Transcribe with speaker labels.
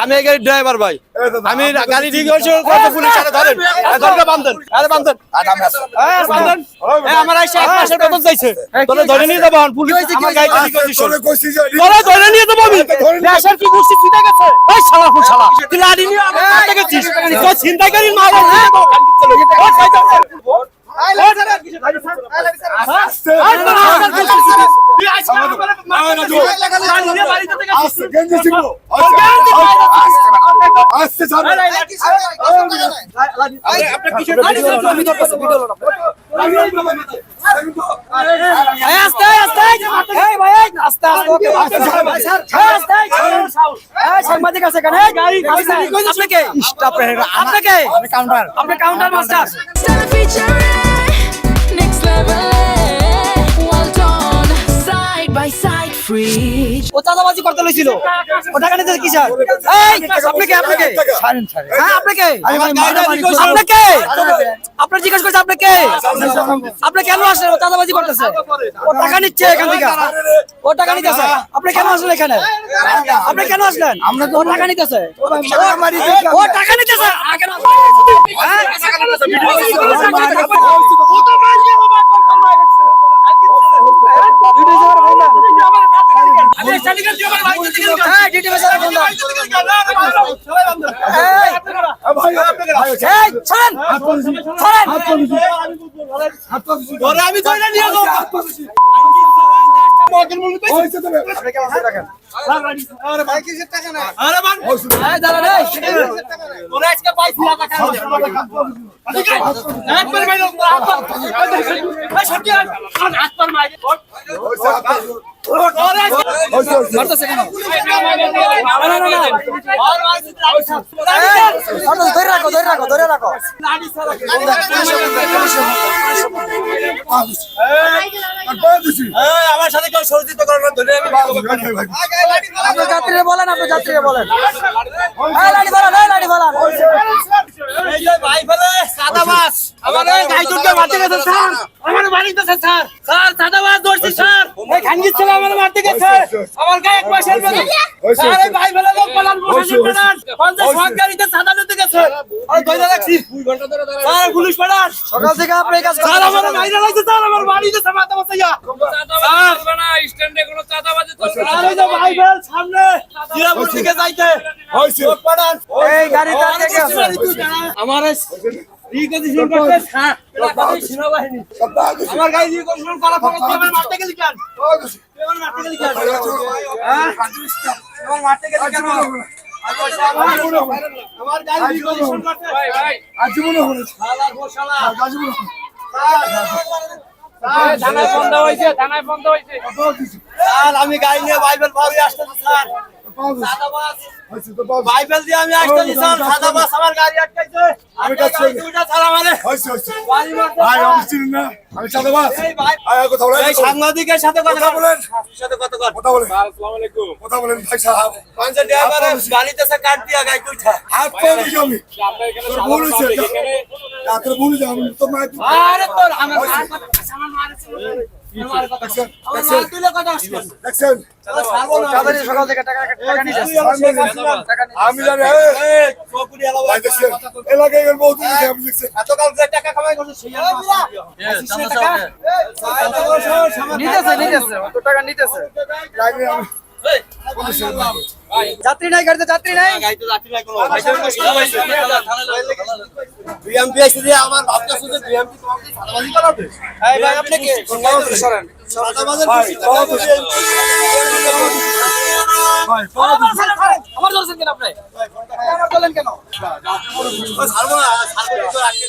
Speaker 1: আমি এই গাড়ির ড্রাইভার ভাই, আমি গাড়ি ঠিক হয়েছে পুলিশ ধরেন বান্ধেন আমার এক মাসের বেতন চাইছে, তোরা ধরে নিয়ে যাবো পুলিশ আমার গাড়িটা ঠিক হয়েছে তোরা ধরে নিয়ে যাবো। আমি দেশের কি করছিস তুই দেখেছে ওই শালা ফুল শালা তুই লাড়ি নিয়ে আমার কাছে গেছিস তো চিন্তা করি মার সাংবাদিক আছে এখানে আপনাকে কাউন্টার মাস্টার ও চাঁদাবাজি করতে লইছিল ও টাকা নিতে কি স্যার আপনাকে আপনার জিজ্ঞেস করছে আপনি কেন আসলেন? ও চাঁদাবাজি করতেছে, ও টাকা নিচ্ছে এখান থেকে, ও টাকা নিতেছে। আপনি কেন আসলেন এখানে? আপনি কেন আসলেন? ও টাকা নিতেছে, ও টাকা নিতেছে। আমার সাথে কেউ সহযোগিতা করেন না, যাত্রীরা বলেন, আপনি যাত্রীরা বলেন ভাই ফেলে চাঁদাবাজ আমার গাইজনকে মারতে গেছে স্যার, আমার বাড়িতে স্যার চাঁদাবাজ ধরছি স্যার, এই খানগির ছেলে আমার মারতে গেছে আমার গায়ে এক মাসের বেতন স্যার, এই ভাই ফেলে লোক পালান প্রশাসন পালান 50 সরকারিতে চাঁদা নিতে গেছে আর কইরা রাখছি 2 ঘন্টা ধরে স্যার পুলিশ পালান সকাল থেকে আপনি কাজ স্যার আমার মাইরা লাগছে স্যার, আমার বাড়িতে চাঁদা বাঁচাইয়া চাঁদাবাজ হবে না, স্ট্যান্ডে কোনো চাঁদাবাজি চলবে না। আর এই যে ভাই ফেল সামনে জিরাপুর থেকে যাইতে হইছে লোক পালান এই গাড়িটা থেকে আমার রিকন্ডিশন করতে স্যার সেনাবাহিনী আমার গাড়ি রিকন্ডিশন করা ফরজ আমার মারতে গেলি কেন? আমার মারতে গেলি কেন? আমার মারতে গেলি কেন? আমার গাড়ি রিকন্ডিশন করতে ভাই আজীবন হলো শালার গোশালা আজীবন থানায় বন্ধ হইছে স্যার, আমি গাড়ি নিয়ে বাইবেল পাড়ে আসতেছি স্যার, সাদাবাস বাইবেল দিয়ে আমি আসতেছি স্যার, সাদাবাস আমার গাড়ি আটকাইছে, আমি কাছে দুইটা ছাড়া মানে হইছে ভাই আমি চিনি না, আমি সাদাবাস এই ভাই কথা বলেন, এই সাংবাদিকের সাথে কথা বলেন, কথা বলেন আসসালামু আলাইকুম কথা বলেন ভাই সাহেব পাঁচটা ড্রাইভারে গাড়িতে সে কাট দিয়া গাড়ি কইছা হাত পাও দিছি আমি ভুল হইছে রাতে ভুল যা আমি তো মার আরে তোর আমার সামান মারছে সকাল থেকে টাকা আমি জানি এলাকায় এতকাল টাকা কামাই করছে যাত্রী নাই গাড়িতে, যাত্রী নাই বিএমপি এসে দিয়ে আমার ভাবতে শুধু বিএমপি তোমাকে সাদাবাজি করাবে। এই ভাই আপনি কি সরেন সাদাবাজের ভাই আমার ধরছেন কেন আপনি? আমার বলেন কেন? ছাড়বো না, ছাড়বো তো রাখতে